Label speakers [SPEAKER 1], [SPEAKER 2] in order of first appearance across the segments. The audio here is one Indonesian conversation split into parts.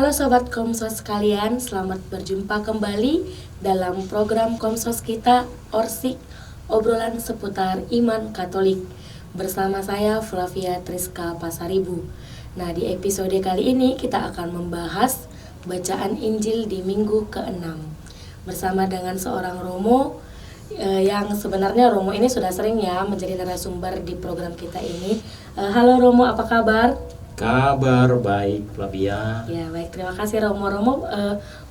[SPEAKER 1] Halo Sobat Komsos sekalian, selamat berjumpa kembali dalam program Komsos kita Orsik, obrolan seputar iman Katolik. Bersama saya Flavia Triska Pasaribu. Nah, di episode kali ini kita akan membahas bacaan Injil di minggu ke-6 bersama dengan seorang Romo yang sebenarnya Romo ini sudah sering ya menjadi narasumber di program kita ini. Halo Romo, apa kabar?
[SPEAKER 2] Kabar baik, Flavia.
[SPEAKER 1] Ya baik, terima kasih Romo. Romo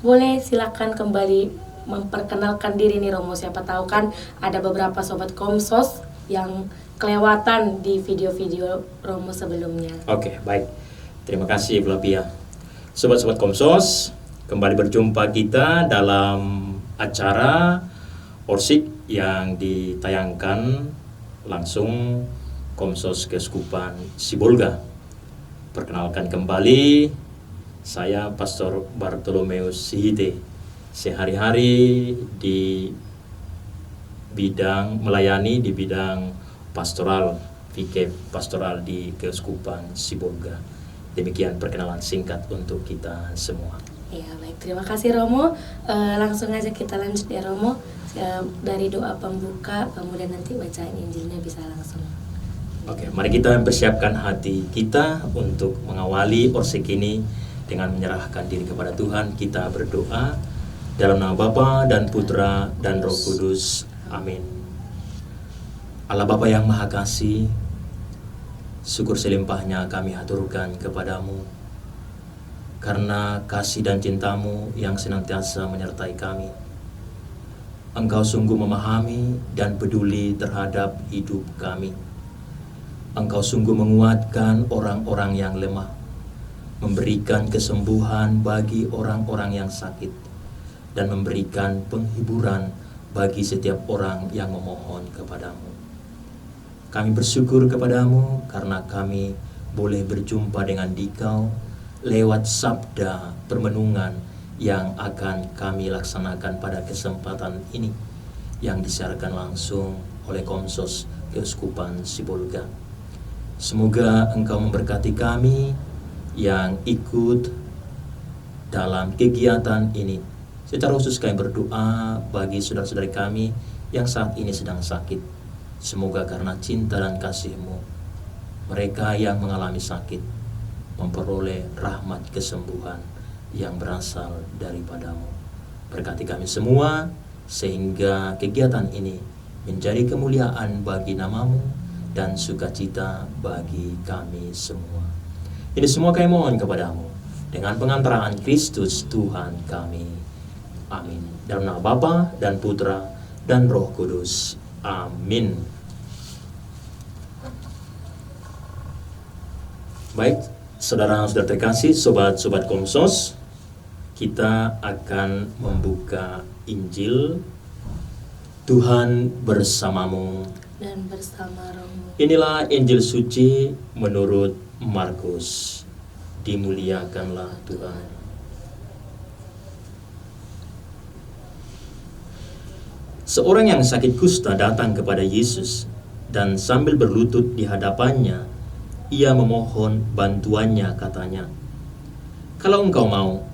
[SPEAKER 1] boleh silakan kembali memperkenalkan diri nih Romo. Siapa tahu kan ada beberapa sobat Komsos yang kelewatan di video-video Romo sebelumnya.
[SPEAKER 2] Oke, baik. Terima kasih, Flavia. Sobat-sobat Komsos, kembali berjumpa kita dalam acara Orsik yang ditayangkan langsung Komsos Keuskupan Sibolga. Perkenalkan kembali, saya Pastor Bartolomeus Sihite. Sehari-hari melayani di bidang pastoral, fikih pastoral di Keuskupan Sibolga. Demikian perkenalan singkat untuk kita semua.
[SPEAKER 1] Ya baik, terima kasih Romo. Langsung aja kita lanjut ya Romo. Dari doa pembuka, kemudian nanti bacaan Injilnya bisa langsung.
[SPEAKER 2] Oke, mari kita mempersiapkan hati kita untuk mengawali Orsik ini dengan menyerahkan diri kepada Tuhan. Kita berdoa dalam nama Bapa dan Putra dan Roh Kudus. Amin. Allah Bapa yang Maha Kasih, syukur selimpahnya kami haturkan kepadamu karena kasih dan cintamu yang senantiasa menyertai kami. Engkau sungguh memahami dan peduli terhadap hidup kami. Engkau sungguh menguatkan orang-orang yang lemah, memberikan kesembuhan bagi orang-orang yang sakit, dan memberikan penghiburan bagi setiap orang yang memohon kepadamu. Kami bersyukur kepadamu karena kami boleh berjumpa dengan Dikau lewat sabda permenungan yang akan kami laksanakan pada kesempatan ini, yang disiarkan langsung oleh Komsos Keuskupan Sibolga. Semoga Engkau memberkati kami yang ikut dalam kegiatan ini. Secara khusus kami berdoa bagi saudara-saudari kami yang saat ini sedang sakit. Semoga karena cinta dan kasih-Mu, mereka yang mengalami sakit memperoleh rahmat kesembuhan yang berasal daripadamu. Berkati kami semua sehingga kegiatan ini menjadi kemuliaan bagi nama-Mu dan sukacita bagi kami semua. Ini semua kami mohon kepadamu dengan pengantaraan Kristus Tuhan kami. Amin. Dalam nama Bapa dan Putra dan Roh Kudus. Amin. Baik, saudara-saudara terkasih, sobat-sobat Komsos, kita akan membuka Injil. Tuhan bersamamu
[SPEAKER 1] Dan bersama Romo.
[SPEAKER 2] Inilah Injil suci menurut Markus. Dimuliakanlah Tuhan. Seorang yang sakit kusta datang kepada Yesus dan sambil berlutut di hadapannya, ia memohon bantuannya, katanya, "Kalau engkau mau,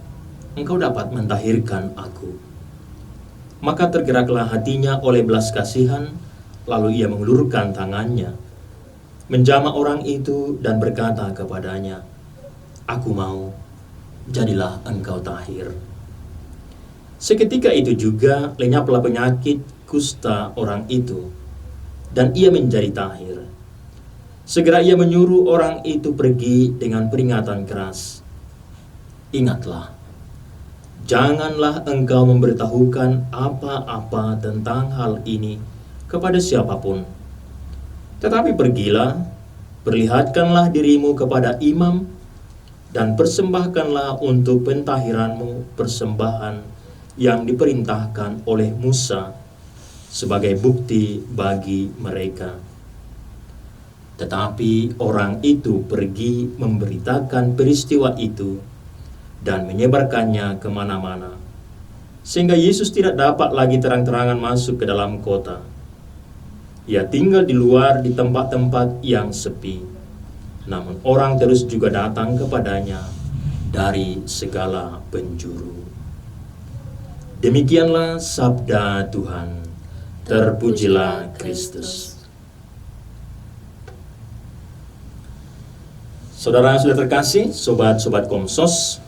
[SPEAKER 2] engkau dapat mentahirkan aku." Maka tergeraklah hatinya oleh belas kasihan. Lalu ia mengulurkan tangannya, menjamah orang itu dan berkata kepadanya, "Aku mau, jadilah engkau tahir." Seketika itu juga lenyaplah penyakit kusta orang itu, dan ia menjadi tahir. Segera ia menyuruh orang itu pergi dengan peringatan keras, "Ingatlah, janganlah engkau memberitahukan apa-apa tentang hal ini kepada siapapun. Tetapi pergilah, perlihatkanlah dirimu kepada imam, dan persembahkanlah untuk pentahiranmu persembahan yang diperintahkan oleh Musa sebagai bukti bagi mereka." Tetapi orang itu pergi memberitakan peristiwa itu dan menyebarkannya kemana-mana, sehingga Yesus tidak dapat lagi terang-terangan masuk ke dalam kota. Ia tinggal di luar di tempat-tempat yang sepi. Namun orang terus juga datang kepadanya dari segala penjuru. Demikianlah sabda Tuhan. Terpujilah Kristus. Saudara sudah terkasih, sobat-sobat Komsos,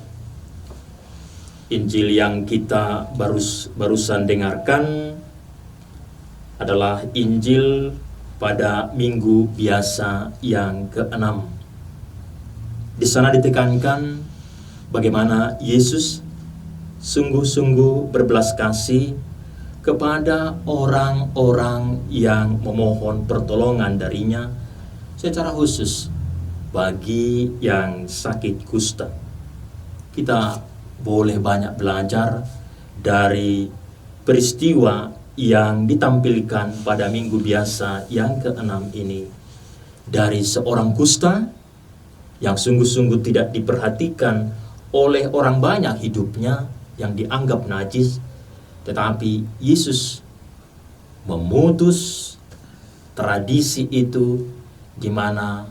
[SPEAKER 2] Injil yang kita barusan dengarkan adalah Injil pada minggu biasa yang ke-6. Di sana ditekankan bagaimana Yesus sungguh-sungguh berbelas kasih kepada orang-orang yang memohon pertolongan darinya, secara khusus bagi yang sakit kusta. Kita boleh banyak belajar dari peristiwa yang ditampilkan pada minggu biasa yang ke-6 ini, dari seorang kusta yang sungguh-sungguh tidak diperhatikan oleh orang banyak hidupnya, yang dianggap najis, tetapi Yesus memutus tradisi itu, di mana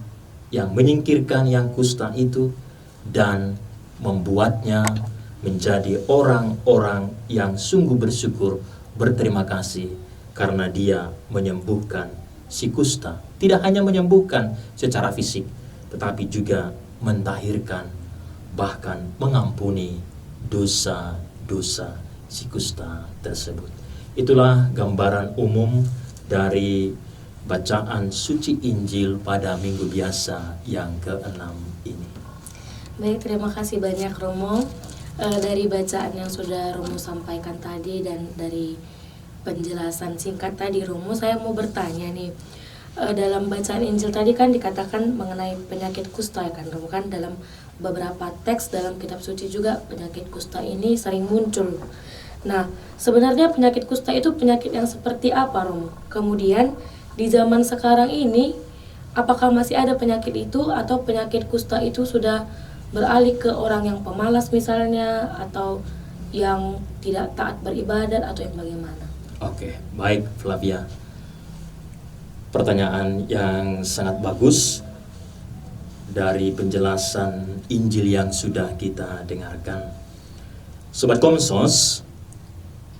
[SPEAKER 2] yang menyingkirkan yang kusta itu dan membuatnya menjadi orang-orang yang sungguh bersyukur, berterima kasih karena dia menyembuhkan si kusta. Tidak hanya menyembuhkan secara fisik, tetapi juga mentahirkan, bahkan mengampuni dosa-dosa si kusta tersebut. Itulah gambaran umum dari bacaan suci Injil pada minggu biasa yang ke-6 ini.
[SPEAKER 1] Baik, terima kasih banyak Romo. Dari bacaan yang sudah Romo sampaikan tadi dan dari penjelasan singkat tadi Romo, saya mau bertanya nih. Dalam bacaan Injil tadi kan dikatakan mengenai penyakit kusta ya kan Romo, kan dalam beberapa teks dalam kitab suci juga penyakit kusta ini sering muncul. Nah, sebenarnya penyakit kusta itu penyakit yang seperti apa Romo? Kemudian di zaman sekarang ini apakah masih ada penyakit itu, atau penyakit kusta itu sudah beralih ke orang yang pemalas misalnya, atau yang tidak taat beribadat, atau yang bagaimana?
[SPEAKER 2] Oke, baik Flavia. Pertanyaan yang sangat bagus dari penjelasan Injil yang sudah kita dengarkan. Sobat Komsos,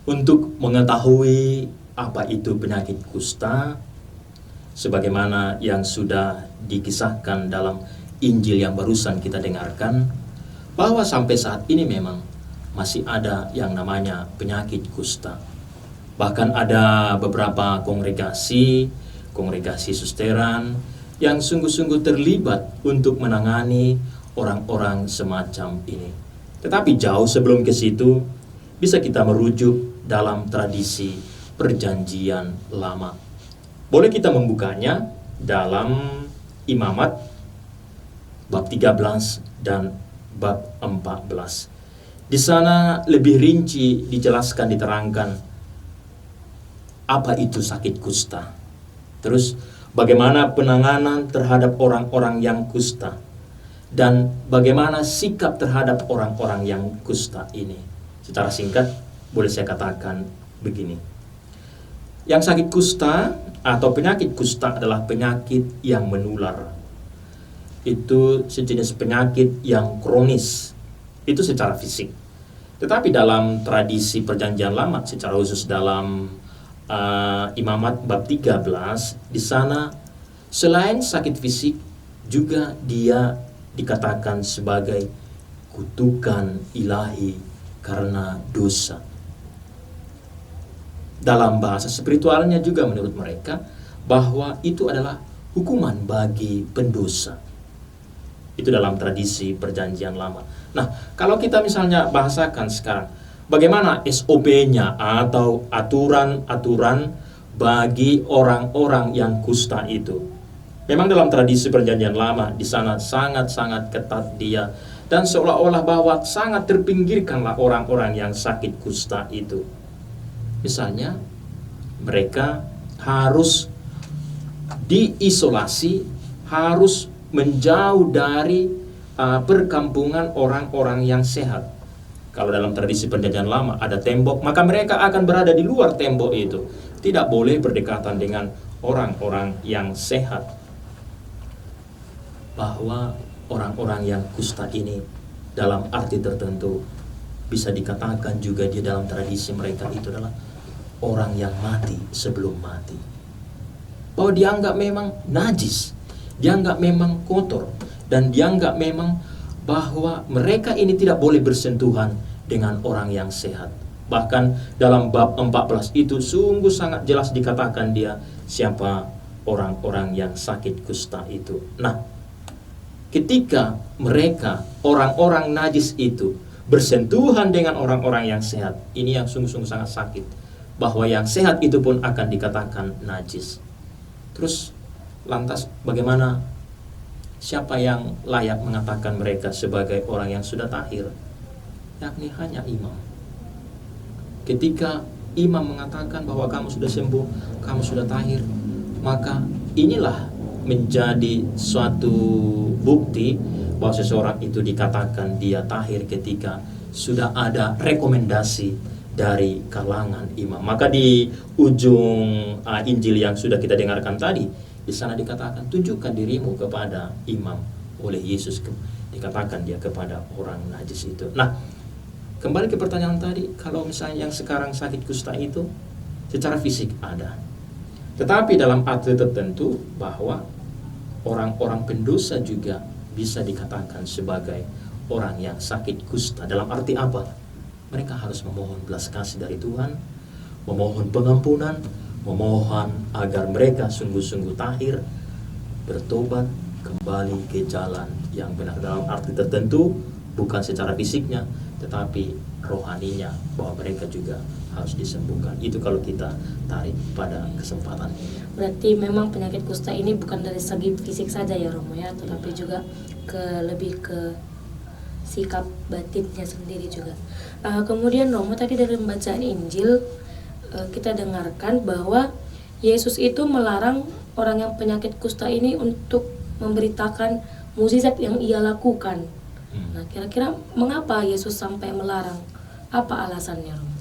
[SPEAKER 2] untuk mengetahui apa itu penyakit kusta, sebagaimana yang sudah dikisahkan dalam Injil yang barusan kita dengarkan, bahwa sampai saat ini memang masih ada yang namanya penyakit kusta. Bahkan ada beberapa kongregasi susteran yang sungguh-sungguh terlibat untuk menangani orang-orang semacam ini. Tetapi jauh sebelum ke situ, bisa kita merujuk dalam tradisi Perjanjian Lama. Boleh kita membukanya dalam Imamat bab 13 dan bab 14. Di sana lebih rinci dijelaskan, diterangkan apa itu sakit kusta. Terus bagaimana penanganan terhadap orang-orang yang kusta, dan bagaimana sikap terhadap orang-orang yang kusta ini. Secara singkat boleh saya katakan begini. Yang sakit kusta atau penyakit kusta adalah penyakit yang menular. Itu sejenis penyakit yang kronis. Itu secara fisik. Tetapi dalam tradisi Perjanjian Lama, secara khusus dalam Imamat bab 13, di sana selain sakit fisik juga dia dikatakan sebagai kutukan ilahi karena dosa. Dalam bahasa spiritualnya juga menurut mereka bahwa itu adalah hukuman bagi pendosa. Itu dalam tradisi Perjanjian Lama. Nah, kalau kita misalnya bahasakan sekarang, bagaimana SOP-nya atau aturan-aturan bagi orang-orang yang kusta itu? Memang dalam tradisi Perjanjian Lama di sana sangat-sangat ketat dia, dan seolah-olah bahwa sangat terpinggirkanlah orang-orang yang sakit kusta itu. Misalnya mereka harus diisolasi, harus menjauh dari perkampungan orang-orang yang sehat. Kalau dalam tradisi Perjanjian Lama ada tembok, maka mereka akan berada di luar tembok itu. Tidak boleh berdekatan dengan orang-orang yang sehat. Bahwa orang-orang yang kusta ini dalam arti tertentu bisa dikatakan juga dia dalam tradisi mereka itu adalah orang yang mati sebelum mati. Bahwa dianggap memang najis, dianggap memang kotor, dan dianggap memang bahwa mereka ini tidak boleh bersentuhan dengan orang yang sehat. Bahkan dalam bab 14 itu sungguh sangat jelas dikatakan dia siapa orang-orang yang sakit kusta itu. Nah, ketika mereka orang-orang najis itu bersentuhan dengan orang-orang yang sehat, ini yang sungguh-sungguh sangat sakit, bahwa yang sehat itu pun akan dikatakan najis. Terus lantas bagaimana, siapa yang layak mengatakan mereka sebagai orang yang sudah tahir? Yakni hanya imam. Ketika imam mengatakan bahwa kamu sudah sembuh, kamu sudah tahir, maka inilah menjadi suatu bukti bahwa seseorang itu dikatakan dia tahir ketika sudah ada rekomendasi dari kalangan imam. Maka di ujung Injil yang sudah kita dengarkan tadi, di sana dikatakan tunjukkan dirimu kepada imam. Oleh Yesus dikatakan dia kepada orang najis itu. Nah, kembali ke pertanyaan tadi, kalau misalnya yang sekarang sakit kusta itu secara fisik ada, tetapi dalam arti tertentu bahwa orang-orang pendosa juga bisa dikatakan sebagai orang yang sakit kusta. Dalam arti apa? Mereka harus memohon belas kasih dari Tuhan, memohon pengampunan, memohon agar mereka sungguh-sungguh tahir, bertobat, kembali ke jalan yang benar. Dalam arti tertentu, bukan secara fisiknya, tetapi rohaninya, bahwa mereka juga harus disembuhkan. Itu kalau kita tarik pada kesempatan ini.
[SPEAKER 1] Berarti memang penyakit kusta ini bukan dari segi fisik saja ya Romo ya, tetapi juga lebih ke sikap batinnya sendiri juga. Kemudian Romo, tadi dari pembacaan Injil kita dengarkan bahwa Yesus itu melarang orang yang penyakit kusta ini untuk memberitakan mukjizat yang ia lakukan. Nah, kira-kira mengapa Yesus sampai melarang? Apa alasannya, Romo?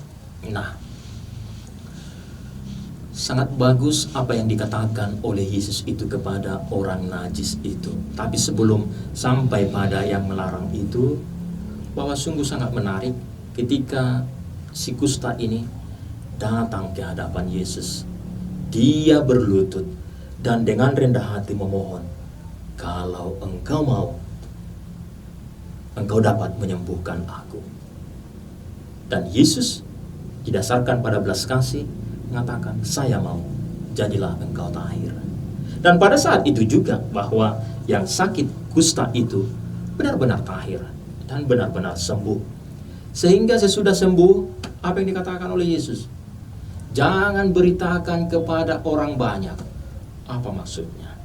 [SPEAKER 2] Nah, sangat bagus apa yang dikatakan oleh Yesus itu kepada orang najis itu. Tapi sebelum sampai pada yang melarang itu, bahwa sungguh sangat menarik ketika si kusta ini datang ke hadapan Yesus. Dia berlutut dan dengan rendah hati memohon, kalau engkau mau, engkau dapat menyembuhkan aku. Dan Yesus didasarkan pada belas kasih mengatakan, saya mau, jadilah engkau tahir. Dan pada saat itu juga bahwa yang sakit kusta itu benar-benar tahir dan benar-benar sembuh. Sehingga sesudah sembuh, apa yang dikatakan oleh Yesus? Jangan beritakan kepada orang banyak. Apa maksudnya?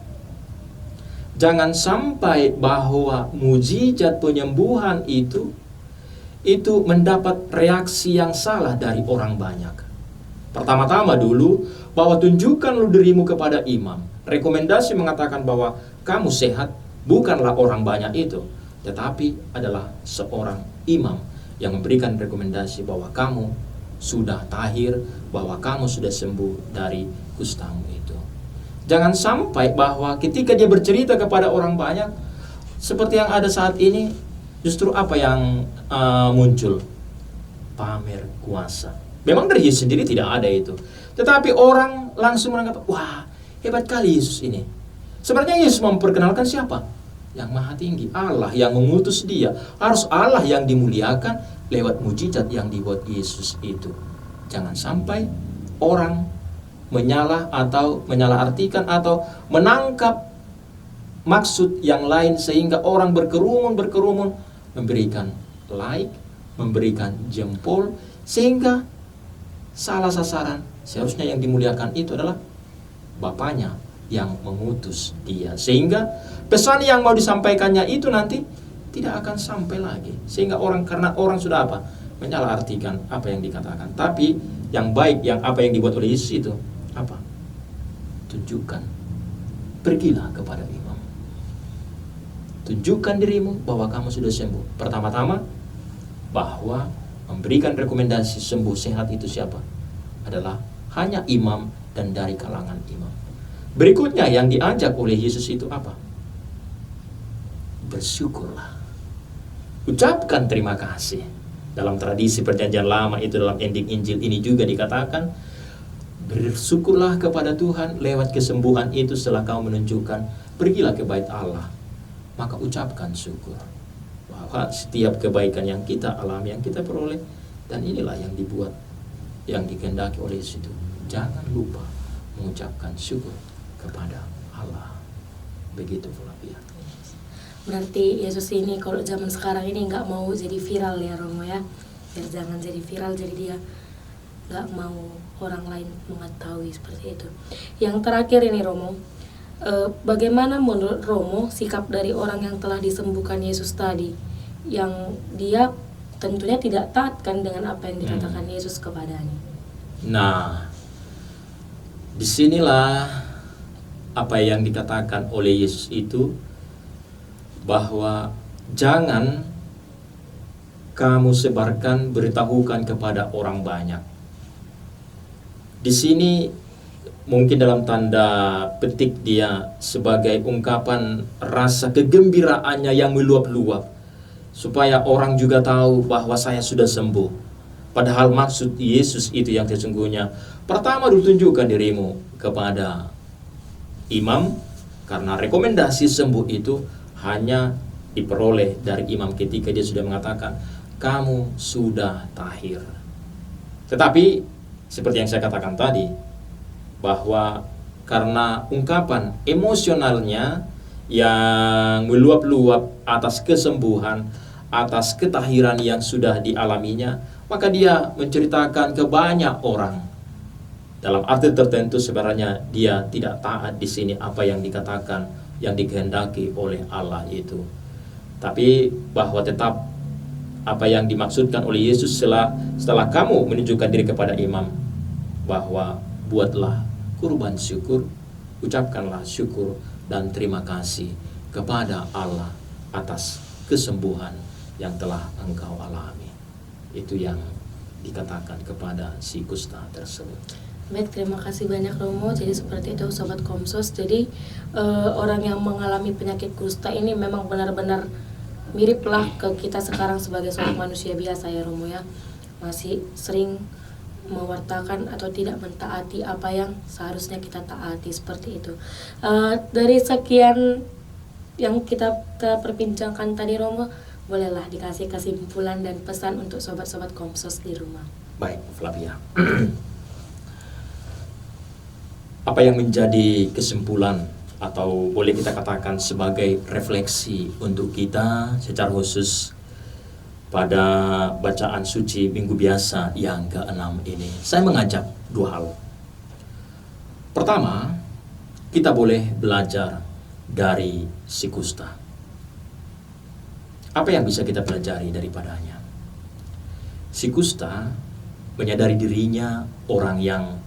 [SPEAKER 2] Jangan sampai bahwa mujizat penyembuhan itu mendapat reaksi yang salah dari orang banyak. Pertama-tama dulu, bahwa tunjukkan lu dirimu kepada imam. Rekomendasi mengatakan bahwa kamu sehat bukanlah orang banyak itu, tetapi adalah seorang imam yang memberikan rekomendasi bahwa kamu sudah tahir, bahwa kamu sudah sembuh dari kustamu itu. Jangan sampai bahwa ketika dia bercerita kepada orang banyak, seperti yang ada saat ini, justru apa yang muncul? Pamer kuasa. Memang dari Yesus sendiri tidak ada itu, tetapi orang langsung menganggap, wah, hebat kali Yesus ini. Sebenarnya Yesus memperkenalkan siapa? Yang maha tinggi, Allah yang mengutus dia. Harus Allah yang dimuliakan lewat mujizat yang dibuat Yesus itu. Jangan sampai orang menyalahartikan atau menangkap maksud yang lain, sehingga orang berkerumun memberikan like, memberikan jempol, sehingga salah sasaran. Seharusnya yang dimuliakan itu adalah Bapaknya yang mengutus dia, sehingga pesan yang mau disampaikannya itu nanti tidak akan sampai lagi, sehingga karena orang sudah menyalahartikan apa yang dikatakan. Tapi yang baik, yang apa yang dibuat oleh Yesus itu apa? Tunjukkan, pergilah kepada imam, tunjukkan dirimu bahwa kamu sudah sembuh. Pertama-tama bahwa memberikan rekomendasi sembuh sehat itu siapa? Adalah hanya imam dan dari kalangan imam. Berikutnya yang diajak oleh Yesus itu apa? Bersyukurlah. ucapkan terima kasih. Dalam tradisi perjanjian lama itu, dalam ending Injil ini juga dikatakan, bersyukurlah kepada Tuhan lewat kesembuhan itu. Setelah kamu menunjukkan, pergilah ke bait Allah, maka ucapkan syukur bahwa setiap kebaikan yang kita alami, yang kita peroleh, dan inilah yang dibuat, yang dikehendaki oleh Yesus itu. Jangan lupa mengucapkan syukur kepada Allah. Begitu Flavia.
[SPEAKER 1] Berarti Yesus ini kalau zaman sekarang ini nggak mau jadi viral ya Romo ya. Biar jangan jadi viral, jadi dia nggak mau orang lain mengetahui seperti itu. Yang terakhir ini Romo, bagaimana menurut Romo sikap dari orang yang telah disembuhkan Yesus tadi, yang dia tentunya tidak taat kan dengan apa yang dikatakan Yesus kepadanya.
[SPEAKER 2] Nah, disinilah apa yang dikatakan oleh Yesus itu, bahwa jangan kamu sebarkan, beritahukan kepada orang banyak. Di sini mungkin dalam tanda petik dia sebagai ungkapan rasa kegembiraannya yang meluap-luap, supaya orang juga tahu bahwa saya sudah sembuh. Padahal maksud Yesus itu yang sesungguhnya, pertama dulu tunjukkan dirimu kepada imam, karena rekomendasi sembuh itu hanya diperoleh dari imam ketika dia sudah mengatakan, kamu sudah tahir. Tetapi seperti yang saya katakan tadi, bahwa karena ungkapan emosionalnya yang meluap-luap atas kesembuhan, atas ketahiran yang sudah dialaminya, maka dia menceritakan ke banyak orang. Dalam arti tertentu sebenarnya dia tidak taat di sini apa yang dikatakan, yang dikehendaki oleh Allah itu. Tapi bahwa tetap apa yang dimaksudkan oleh Yesus setelah kamu menunjukkan diri kepada imam, bahwa buatlah kurban syukur, ucapkanlah syukur dan terima kasih kepada Allah atas kesembuhan yang telah engkau alami. Itu yang dikatakan kepada si kusta tersebut.
[SPEAKER 1] Baik, terima kasih banyak Romo. Jadi seperti itu Sobat Komsos. Jadi orang yang mengalami penyakit kusta ini memang benar-benar miriplah ke kita sekarang sebagai seorang manusia biasa ya Romo ya. Masih sering mewartakan atau tidak mentaati apa yang seharusnya kita taati, seperti itu. Dari sekian yang kita perbincangkan tadi Romo, bolehlah dikasih kesimpulan dan pesan untuk sobat-sobat Komsos di rumah.
[SPEAKER 2] Baik Flavia. Apa yang menjadi kesimpulan atau boleh kita katakan sebagai refleksi untuk kita secara khusus pada bacaan suci minggu biasa yang ke-6 ini, saya mengajak dua hal. Pertama, kita boleh belajar dari si kusta. Apa yang bisa kita pelajari daripadanya? Si kusta menyadari dirinya orang yang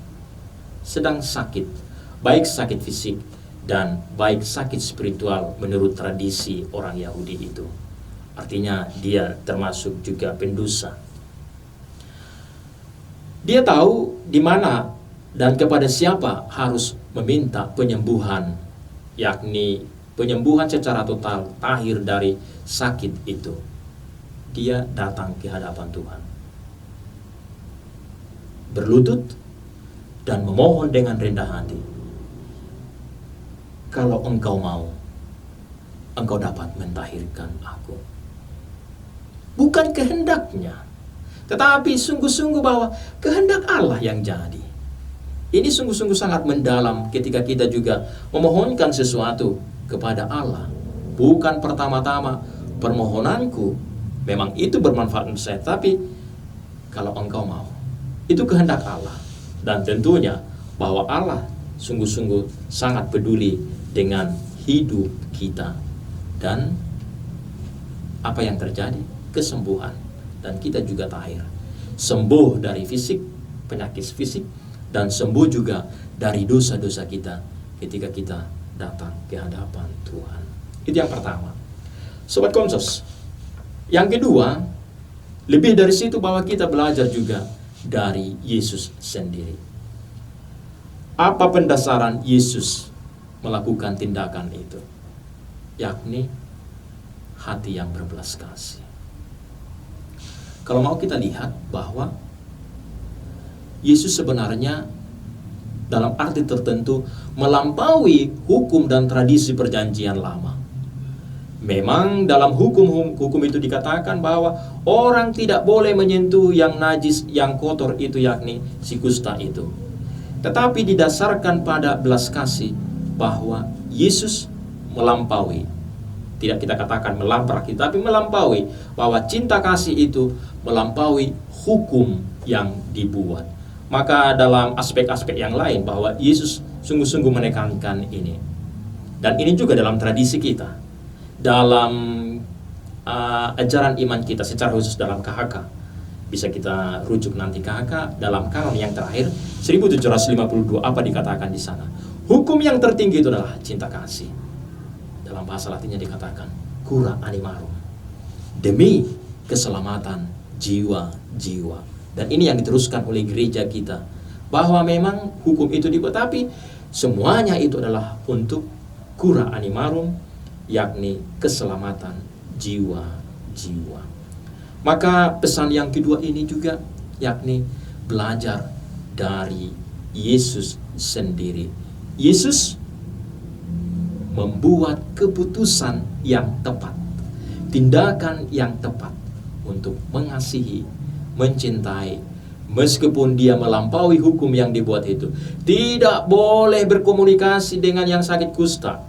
[SPEAKER 2] sedang sakit, baik sakit fisik dan baik sakit spiritual menurut tradisi orang Yahudi itu. Artinya dia termasuk juga pendosa. Dia tahu di mana dan kepada siapa harus meminta penyembuhan, yakni penyembuhan secara total, tahir dari sakit itu. Dia datang ke hadapan Tuhan, berlutut dan memohon dengan rendah hati. Kalau engkau mau, engkau dapat mentahirkan aku. Bukan kehendaknya, tetapi sungguh-sungguh bahwa kehendak Allah yang jadi. Ini sungguh-sungguh sangat mendalam ketika kita juga memohonkan sesuatu kepada Allah. Bukan pertama-tama permohonanku memang itu bermanfaat untuk saya, tapi kalau engkau mau, itu kehendak Allah. Dan tentunya bahwa Allah sungguh-sungguh sangat peduli dengan hidup kita. Dan apa yang terjadi? Kesembuhan. Dan kita juga tahir. Sembuh dari fisik, penyakit fisik, dan sembuh juga dari dosa-dosa kita ketika kita datang ke hadapan Tuhan. Itu yang pertama. Sobat Komsos. Yang kedua, lebih dari situ bahwa kita belajar juga dari Yesus sendiri. Apa pendasaran Yesus melakukan tindakan itu? Yakni hati yang berbelas kasih. Kalau mau kita lihat bahwa Yesus sebenarnya dalam arti tertentu melampaui hukum dan tradisi perjanjian lama. Memang dalam hukum itu dikatakan bahwa orang tidak boleh menyentuh yang najis, yang kotor itu, yakni si kusta itu. Tetapi didasarkan pada belas kasih bahwa Yesus melampaui. Tidak kita katakan melampaui, tapi melampaui, bahwa cinta kasih itu melampaui hukum yang dibuat. Maka dalam aspek-aspek yang lain bahwa Yesus sungguh-sungguh menekankan ini. Dan ini juga dalam tradisi kita, dalam ajaran iman kita, secara khusus dalam KHK. Bisa kita rujuk nanti KHK dalam kanon yang terakhir 1752, apa dikatakan di sana? Hukum yang tertinggi itu adalah cinta kasih. Dalam bahasa Latinnya dikatakan cura animarum, demi keselamatan jiwa-jiwa. Dan ini yang diteruskan oleh gereja kita, bahwa memang hukum itu dibuat, tapi semuanya itu adalah untuk cura animarum, yakni keselamatan jiwa-jiwa. Maka pesan yang kedua ini juga, yakni belajar dari Yesus sendiri. Yesus membuat keputusan yang tepat, tindakan yang tepat untuk mengasihi, mencintai, meskipun dia melampaui hukum yang dibuat itu. Tidak boleh berkomunikasi dengan yang sakit kusta,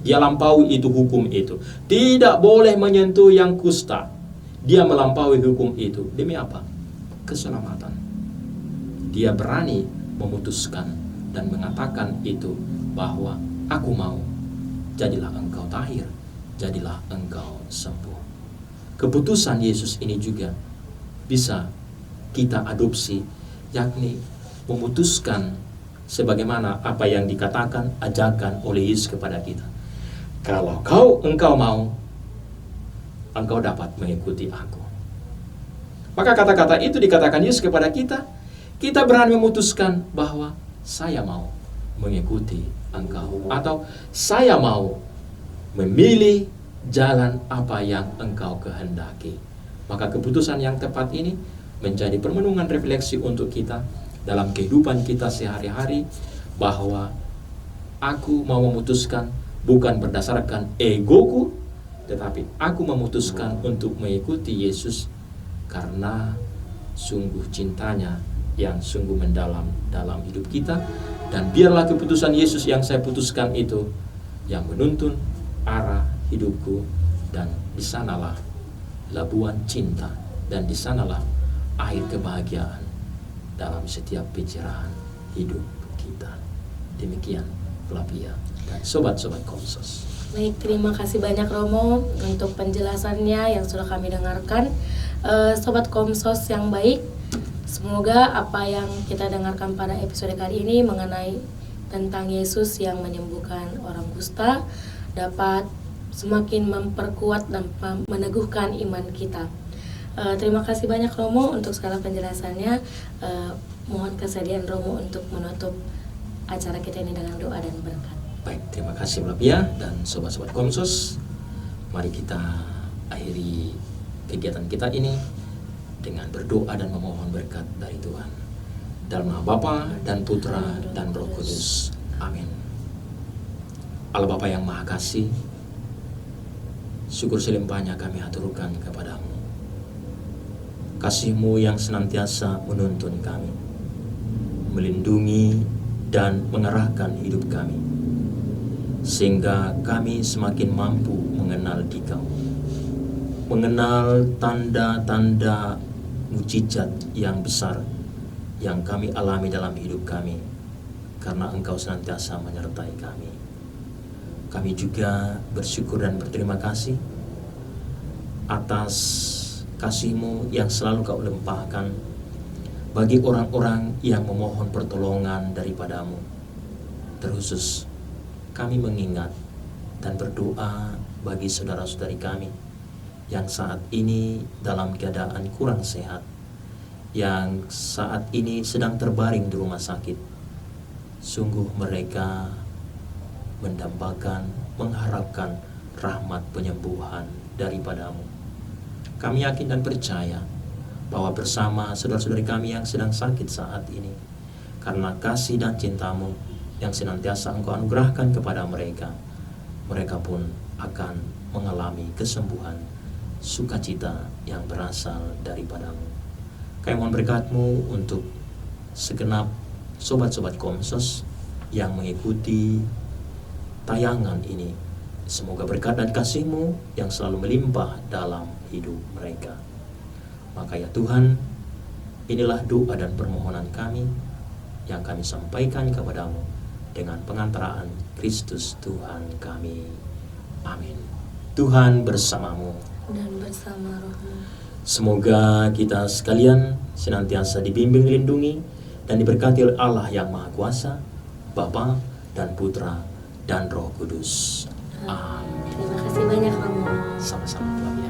[SPEAKER 2] dia lampaui itu hukum itu. Tidak boleh menyentuh yang kusta, dia melampaui hukum itu. Demi apa? Keselamatan. Dia berani memutuskan dan mengatakan itu, bahwa aku mau, jadilah engkau tahir, jadilah engkau sembuh. Keputusan Yesus ini juga bisa kita adopsi, yakni memutuskan sebagaimana apa yang dikatakan, ajakan oleh Yesus kepada kita. Kalau engkau mau, engkau dapat mengikuti aku. Maka kata-kata itu dikatakan Yesus kepada kita. Kita berani memutuskan bahwa saya mau mengikuti engkau, atau saya mau memilih jalan apa yang engkau kehendaki. Maka keputusan yang tepat ini menjadi permenungan refleksi untuk kita dalam kehidupan kita sehari-hari, bahwa aku mau memutuskan bukan berdasarkan egoku, tetapi aku memutuskan untuk mengikuti Yesus karena sungguh cintanya yang sungguh mendalam dalam hidup kita. Dan biarlah keputusan Yesus yang saya putuskan itu yang menuntun arah hidupku, dan di sanalah labuan cinta, dan di sanalah air kebahagiaan dalam setiap pencerahan hidup kita. Demikian Flavia dan sobat-sobat Komsos.
[SPEAKER 1] Baik, terima kasih banyak Romo untuk penjelasannya yang sudah kami dengarkan. Sobat Komsos yang baik, semoga apa yang kita dengarkan pada episode kali ini mengenai tentang Yesus yang menyembuhkan orang kusta dapat semakin memperkuat dan meneguhkan iman kita. Terima kasih banyak Romo untuk segala penjelasannya. Mohon kesediaan Romo untuk menutup acara kita ini dengan doa dan berkat.
[SPEAKER 2] Baik, terima kasih Flavia dan sobat-sobat Komsos. Mari kita akhiri kegiatan kita ini dengan berdoa dan memohon berkat dari Tuhan. Dalam nama Bapa dan Putra dan Roh Kudus. Amin. Allah Bapa yang Maha Kasih, syukur selimpahnya kami haturkan kepadamu. Kasih-Mu yang senantiasa menuntun kami, melindungi dan mengarahkan hidup kami, sehingga kami semakin mampu mengenal Dikau, mengenal tanda-tanda mujizat yang besar yang kami alami dalam hidup kami, karena Engkau senantiasa menyertai kami. Kami juga bersyukur dan berterima kasih atas kasih-Mu yang selalu Kau limpahkan bagi orang-orang yang memohon pertolongan daripadamu. Terkhusus kami mengingat dan berdoa bagi saudara-saudari kami yang saat ini dalam keadaan kurang sehat, yang saat ini sedang terbaring di rumah sakit. Sungguh mereka mendambakan, mengharapkan rahmat penyembuhan daripadamu. Kami yakin dan percaya Bawa bersama saudara-saudari kami yang sedang sakit saat ini. Karena kasih dan cinta-Mu yang senantiasa Engkau anugerahkan kepada mereka, mereka pun akan mengalami kesembuhan, sukacita yang berasal daripada-Mu. Kami mohon berkat-Mu untuk segenap sobat-sobat Komsos yang mengikuti tayangan ini. Semoga berkat dan kasih-Mu yang selalu melimpah dalam hidup mereka. Maka ya Tuhan, inilah doa dan permohonan kami yang kami sampaikan kepada-Mu dengan pengantaraan Kristus Tuhan kami. Amin. Tuhan bersamamu
[SPEAKER 1] dan bersama rohmu.
[SPEAKER 2] Semoga kita sekalian senantiasa dibimbing, dilindungi, dan diberkati oleh Allah yang Maha Kuasa, Bapa dan Putra dan Roh Kudus. Amin.
[SPEAKER 1] Terima kasih banyak, Romo.
[SPEAKER 2] Sama-sama.